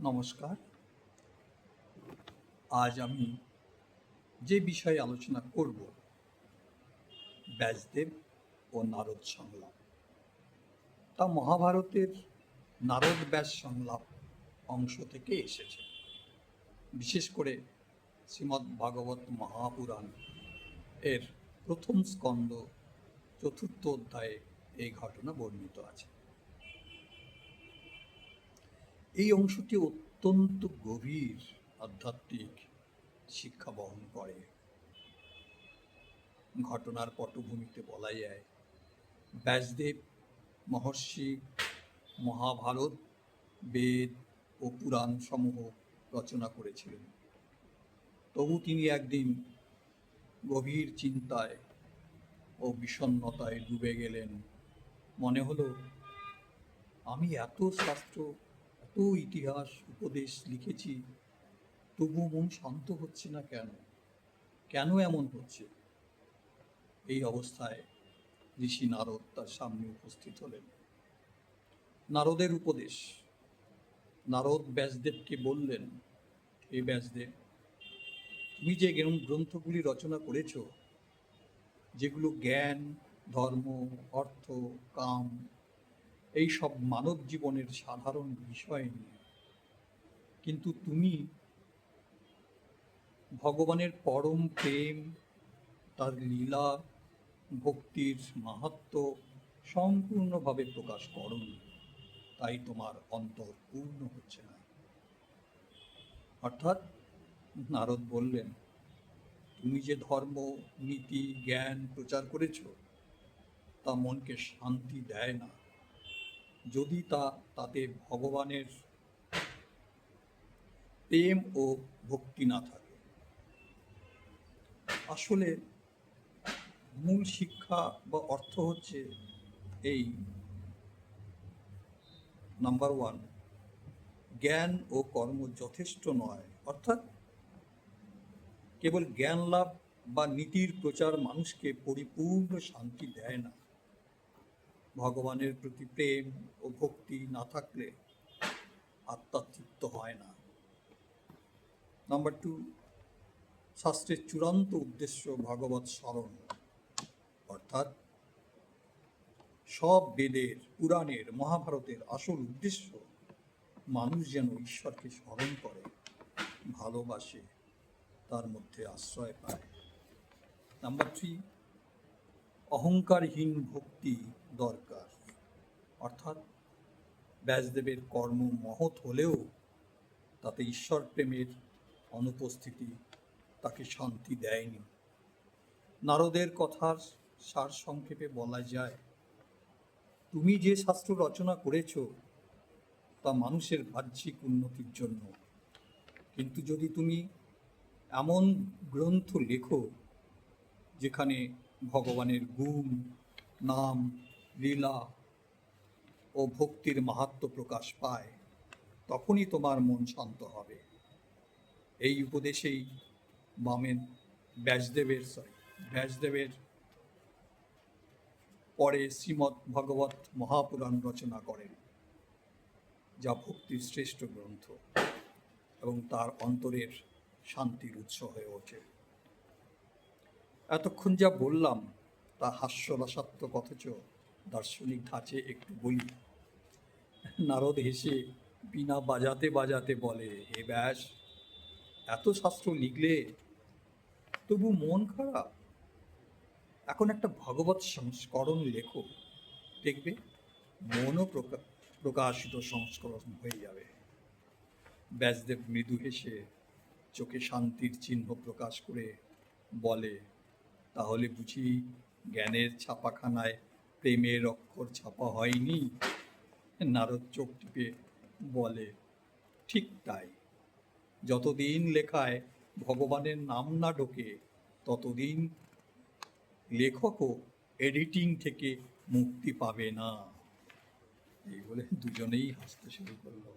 নমস্কার। আজ আমি যে বিষয়ে আলোচনা করব, ব্যাসদেব ও নারদ সংলাপ, তা মহাভারতের নারদ ব্যাস সংলাপ অংশ থেকে এসেছে। বিশেষ করে শ্রীমদ্ ভাগবত মহাপুরাণ এর প্রথম স্কন্দ চতুর্থ অধ্যায়ে এই ঘটনা বর্ণিত আছে। এই অংশটি অত্যন্ত গভীর আধ্যাত্মিক শিক্ষা বহন করে। ঘটনার পটভূমিতে বলা যায়, ব্যাসদেব মহর্ষি মহাভারত, বেদ ও পুরাণ সমূহ রচনা করেছিলেন। তবু তিনি একদিন গভীর চিন্তায় ও বিষণ্ণতায় ডুবে গেলেন। মনে হলো, আমি এত শাস্ত্র, এত ইতিহাস, উপদেশ লিখেছি, তবু মন শান্ত হচ্ছে না কেন? কেন এমন হচ্ছে? এই অবস্থায় ঋষি নারদ তার সামনে উপস্থিত হলেন। নারদের উপদেশ। নারদ ব্যাসদেবকে বললেন, হে ব্যাসদেব, তুমি যে গ্রন্থগুলি রচনা করেছ, যেগুলো জ্ঞান, ধর্ম, অর্থ, কাম, এই সব মানব জীবনের সাধারণ বিষয় নিয়ে, কিন্তু তুমি ভগবানের পরম প্রেম, তার লীলা, ভক্তির মাহাত্ম্য সম্পূর্ণভাবে প্রকাশ করনি। তাই তোমার অন্তর পূর্ণ হচ্ছে না। অর্থাৎ নারদ বললেন, তুমি যে ধর্ম, নীতি, জ্ঞান প্রচার করেছ, তা মনকে শান্তি দেয় না, যদি তাতে ভগবানের প্রেম ও ভক্তি না থাকে। আসলে মূল শিক্ষা বা অর্থ হচ্ছে এই, নাম্বার 1, জ্ঞান ও কর্ম যথেষ্ট নয়। অর্থাৎ কেবল জ্ঞান লাভ বা নীতির প্রচার মানুষকে পরিপূর্ণ শান্তি দেয় না। ভগবানের প্রতি প্রেম ও ভক্তি না থাকলে আত্মা তৃপ্ত হয় না। নাম্বার 2, শাস্ত্রের চূড়ান্ত উদ্দেশ্য ভগবৎ স্মরণ। অর্থাৎ সব বেদের, পুরাণের, মহাভারতের আসল উদ্দেশ্য মানুষ যেন ঈশ্বরকে স্মরণ করে, ভালোবাসে, তার মধ্যে আশ্রয় পায়। নাম্বার 3, অহংকারহীন ভক্তি দরকার। অর্থাৎ ব্যাসদেবের কর্ম মহৎ হলেও তাতে ঈশ্বর প্রেমের অনুপস্থিতি তাকে শান্তি দেয়নি। নারদের কথার সার সংক্ষেপে বলা যায়, তুমি যে শাস্ত্র রচনা করেছ তা মানুষের বাহ্যিক উন্নতির জন্য, কিন্তু যদি তুমি এমন গ্রন্থ লেখো যেখানে ভগবানের গুণ, নাম, লীলা ও ভক্তির মাহাত্ম্য প্রকাশ পায়, তখনই তোমার মন শান্ত হবে। এই উপদেশেই ব্যাসদেবের পরে শ্রীমদ্ ভাগবত মহাপুরাণ রচনা করেন, যা ভক্তির শ্রেষ্ঠ গ্রন্থ এবং তার অন্তরের শান্তির উৎস হয়ে ওঠে। এতক্ষণ যা বললাম তা হাস্যরসাত্মক, অথচ দার্শনিক ধাঁচে একটু বলি। নারদ হেসে বীণা বাজাতে বাজাতে বলে, হে ব্যাস, এত শাস্ত্র লিখলে তবু মন খারাপ? এখন একটা ভগবৎ সংস্করণ লেখো, দেখবে মনও প্রকাশিত সংস্করণ হয়ে যাবে। ব্যাসদেব মৃদু হেসে চোখে শান্তির চিহ্ন প্রকাশ করে বলে, তাহলে বুঝি জ্ঞানের ছাপাখানায় প্রেমের অক্ষর ছাপা হয়নি? নারদ চোখ টিপে বলে, ঠিক তাই। যতদিন লেখায় ভগবানের নাম না ঢোকে, ততদিন লেখকও এডিটিং থেকে মুক্তি পাবে না। এই বলে দুজনেই হাসতে শুরু করলো।